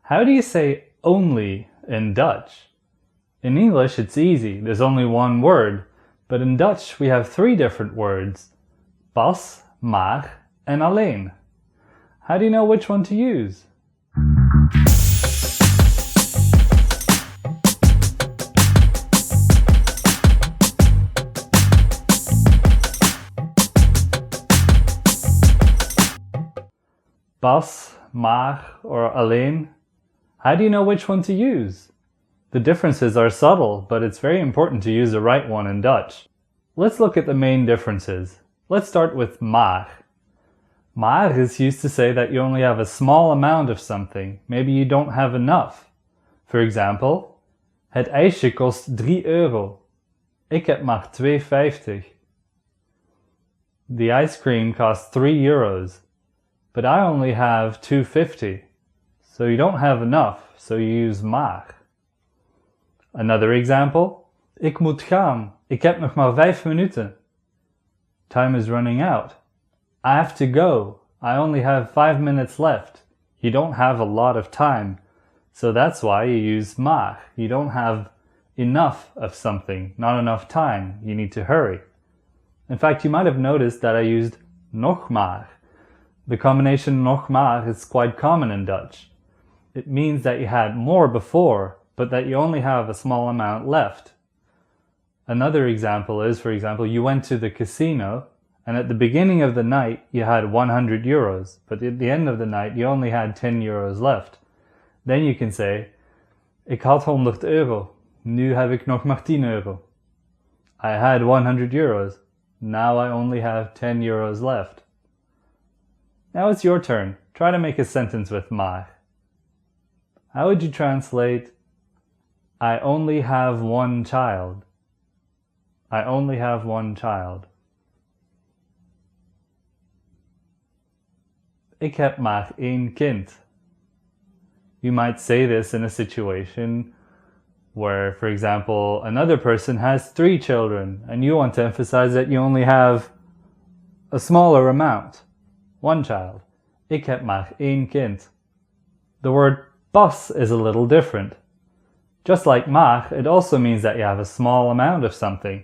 How do you say only in Dutch? In English it's easy, there's only one word, but in Dutch we have three different words: pas, maar, and alleen. How do you know which one to use? Pas, maar, or alleen. How do you know which one to use? The differences are subtle, but it's very important to use the right one in Dutch. Let's look at the main differences. Let's start with maar. Maar is used to say that you only have a small amount of something. Maybe you don't have enough. For example, het ijsje kost 3 euro. Ik heb maar 2,50. The ice cream costs 3 euros, but I only have 2,50. So you don't have enough, so you use maar. Another example, ik moet gaan. Ik heb nog maar 5 minuten. Time is running out. I have to go. I only have 5 minutes left. You don't have a lot of time. So that's why you use maar. You don't have enough of something, not enough time. You need to hurry. In fact, you might have noticed that I used nog maar. The combination nog maar is quite common in Dutch. It means that you had more before, but that you only have a small amount left. Another example is, for example, you went to the casino, and at the beginning of the night you had 100 euros, but at the end of the night you only had 10 euros left. Then you can say, ik had 100 euro, nu heb ik nog maar 10 euro. I had 100 euros, now I only have 10 euros left. Now it's your turn. Try to make a sentence with maar. How would you translate, I only have one child? I only have one child. Ik heb maar één kind. You might say this in a situation where, for example, another person has 3 children and you want to emphasize that you only have a smaller amount. One child. Ik heb maar één kind. The word pas is a little different. Just like maar, it also means that you have a small amount of something.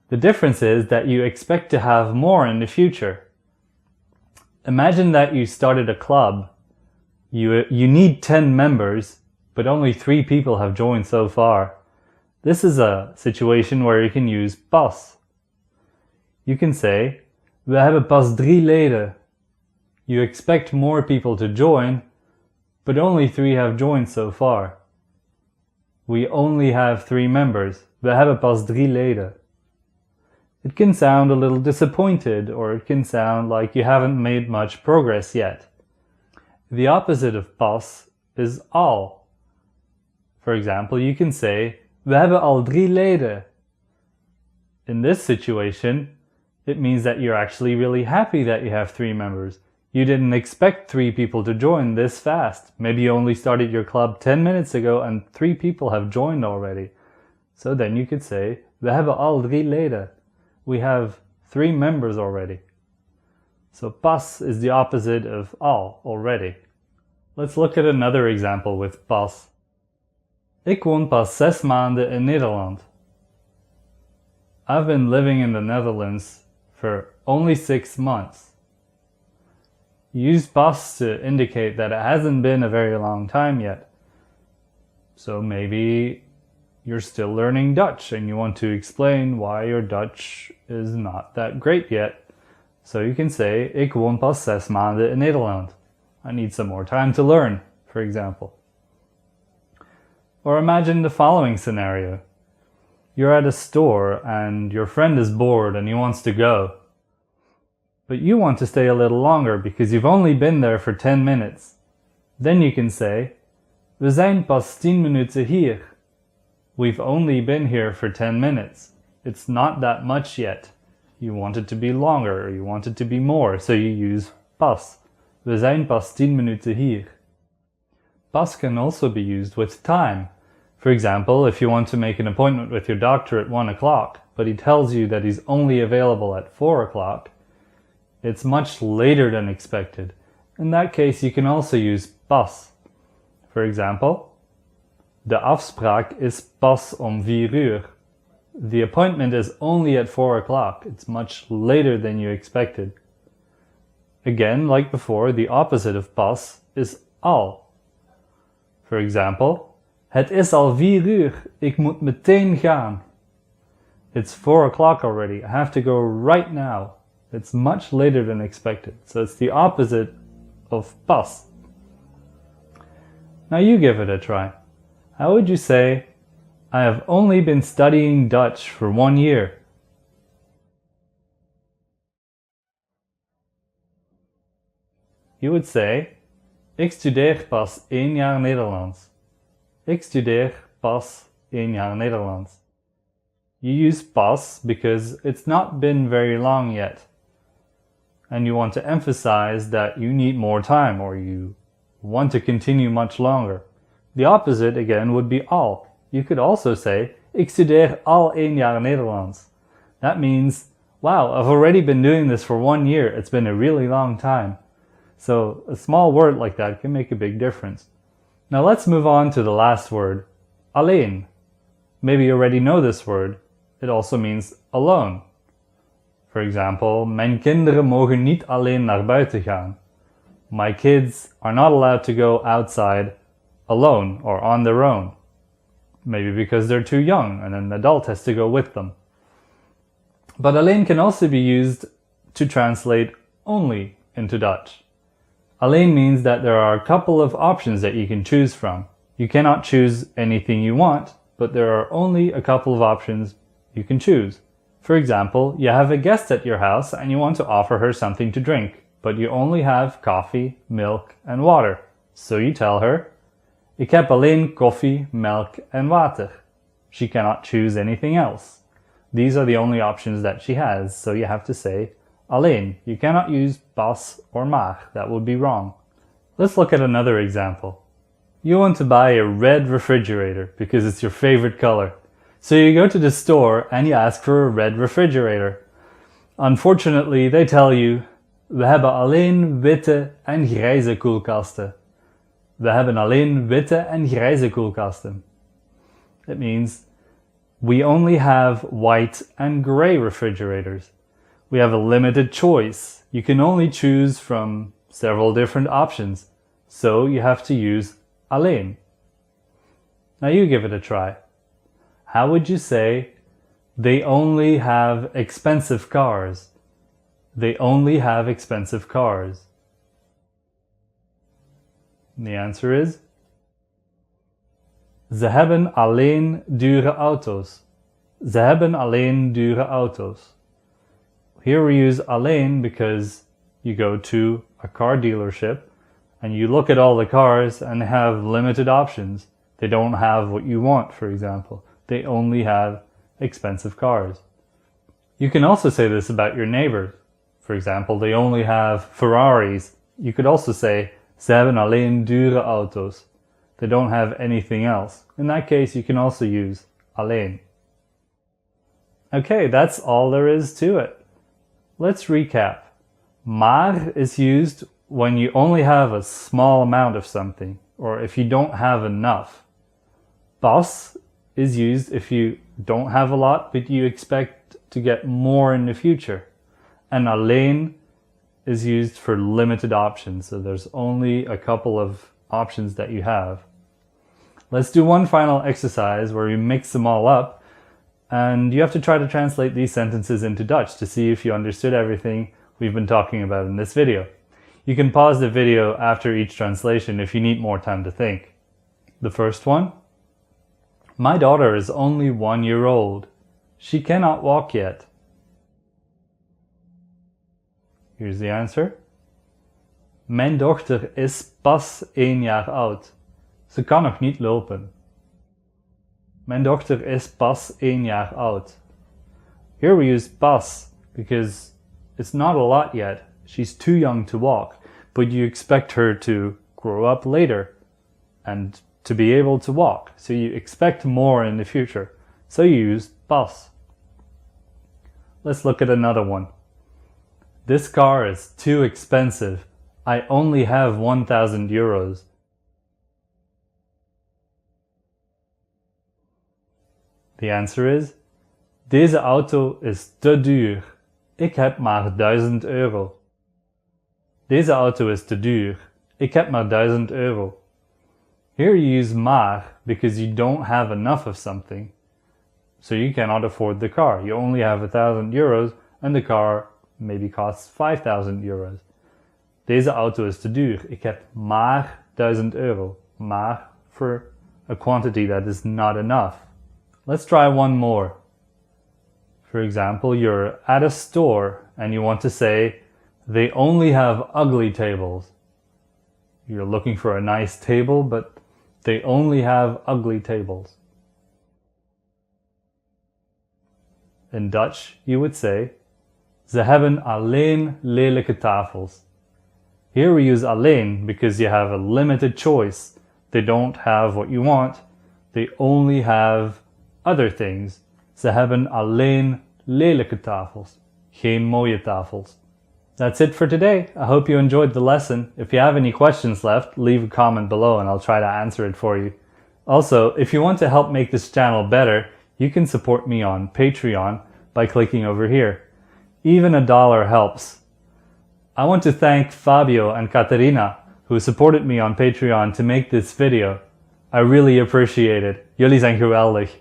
The difference is that you expect to have more in the future. Imagine that you started a club. You need 10 members, but only 3 people have joined so far. This is a situation where you can use pas. You can say, we hebben pas 3 leden. You expect more people to join, but only 3 have joined so far. We only have 3 members. We hebben pas 3 leden. It can sound a little disappointed, or it can sound like you haven't made much progress yet. The opposite of pas is al. For example, you can say, we hebben al 3 leden. In this situation, it means that you're actually really happy that you have 3 members. You didn't expect 3 people to join this fast. Maybe you only started your club 10 minutes ago and 3 people have joined already. So then you could say, we hebben al 3 leden. We have 3 members already. So pas is the opposite of al, already. Let's look at another example with pas. Ik woon pas 6 maanden in Nederland. I've been living in the Netherlands for only 6 months. Use pas to indicate that it hasn't been a very long time yet. So maybe you're still learning Dutch and you want to explain why your Dutch is not that great yet. So you can say, ik woon pas 6 maanden in Nederland. I need some more time to learn, for example. Or imagine the following scenario. You're at a store and your friend is bored and he wants to go. But you want to stay a little longer because you've only been there for 10 minutes. Then you can say, we zijn pas 10 minuten hier. We've only been here for 10 minutes. It's not that much yet. You want it to be longer or you want it to be more, so you use pas. We zijn pas 10 minuten hier. Pas can also be used with time. For example, if you want to make an appointment with your doctor at 1 o'clock, but he tells you that he's only available at 4 o'clock, it's much later than expected. In that case, you can also use pas. For example, de afspraak is pas om 4 uur. The appointment is only at 4 o'clock. It's much later than you expected. Again, like before, the opposite of pas is al. For example, het is al 4 uur. Ik moet meteen gaan. It's 4 o'clock already. I have to go right now. It's much later than expected. So it's the opposite of pas. Now you give it a try. How would you say, I have only been studying Dutch for 1 year? You would say, ik studeer pas 1 jaar Nederlands. Ik studeer pas 1 jaar Nederlands. You use pas because it's not been very long yet. And you want to emphasize that you need more time or you want to continue much longer. The opposite again would be al. You could also say, ik studeer al 1 jaar Nederlands. That means, wow, I've already been doing this for 1 year. It's been a really long time. So a small word like that can make a big difference. Now let's move on to the last word, alleen. Maybe you already know this word. It also means alone. For example, mijn kinderen mogen niet alleen naar buiten gaan. My kids are not allowed to go outside alone or on their own. Maybe because they're too young and an adult has to go with them. But alleen can also be used to translate only into Dutch. Alleen means that there are a couple of options that you can choose from. You cannot choose anything you want, but there are only a couple of options you can choose. For example, you have a guest at your house and you want to offer her something to drink, but you only have coffee, milk and water. So you tell her, ik heb alleen koffie, melk en water. She cannot choose anything else. These are the only options that she has, so you have to say alleen. You cannot use pas or maar. That would be wrong. Let's look at another example. You want to buy a red refrigerator because it's your favorite color. So you go to the store and you ask for a red refrigerator. Unfortunately, they tell you, we hebben alleen witte en grijze koelkasten. We hebben alleen witte en grijze koelkasten. It means we only have white and gray refrigerators. We have a limited choice. You can only choose from several different options. So you have to use alleen. Now you give it a try. How would you say, they only have expensive cars? They only have expensive cars. And the answer is, ze hebben alleen dure auto's. Ze hebben alleen dure auto's. Here we use alleen because you go to a car dealership and you look at all the cars and they have limited options. They don't have what you want, for example. They only have expensive cars. You can also say this about your neighbors. For example, they only have Ferraris. You could also say, ze hebben alleen dure auto's. They don't have anything else. In that case, you can also use alleen. Okay, that's all there is to it. Let's recap. Maar is used when you only have a small amount of something, or if you don't have enough. Pas is used if you don't have a lot, but you expect to get more in the future. And alleen is used for limited options, so there's only a couple of options that you have. Let's do one final exercise where you mix them all up, and you have to try to translate these sentences into Dutch to see if you understood everything we've been talking about in this video. You can pause the video after each translation if you need more time to think. The first one. My daughter is only 1 year old. She cannot walk yet. Here's the answer. Mijn dochter is pas 1 jaar oud. Ze kan nog niet lopen. Mijn dochter is pas 1 jaar oud. Here we use pas because it's not a lot yet. She's too young to walk, but you expect her to grow up later and to be able to walk. So you expect more in the future. So you use pas. Let's look at another one. This car is too expensive. I only have 1,000 euros. The answer is, deze auto is te duur. Ik heb maar 1000 euro. Deze auto is te duur. Ik heb maar 1000 euro. Here you use maar because you don't have enough of something. So you cannot afford the car. You only have 1000 euros and the car maybe costs 5000 euros. Deze auto is te duur. Ik heb maar 1000 euro. Maar for a quantity that is not enough. Let's try one more. For example, you're at a store and you want to say, they only have ugly tables. You're looking for a nice table, but they only have ugly tables. In Dutch, you would say, ze hebben alleen lelijke tafels. Here we use alleen because you have a limited choice. They don't have what you want. They only have other things. Ze hebben alleen lelijke tafels. Geen mooie tafels. That's it for today. I hope you enjoyed the lesson. If you have any questions left, leave a comment below and I'll try to answer it for you. Also, if you want to help make this channel better, you can support me on Patreon by clicking over here. Even $1 helps. I want to thank Fabio and Caterina, who supported me on Patreon to make this video. I really appreciate it. Jullie zijn geweldig.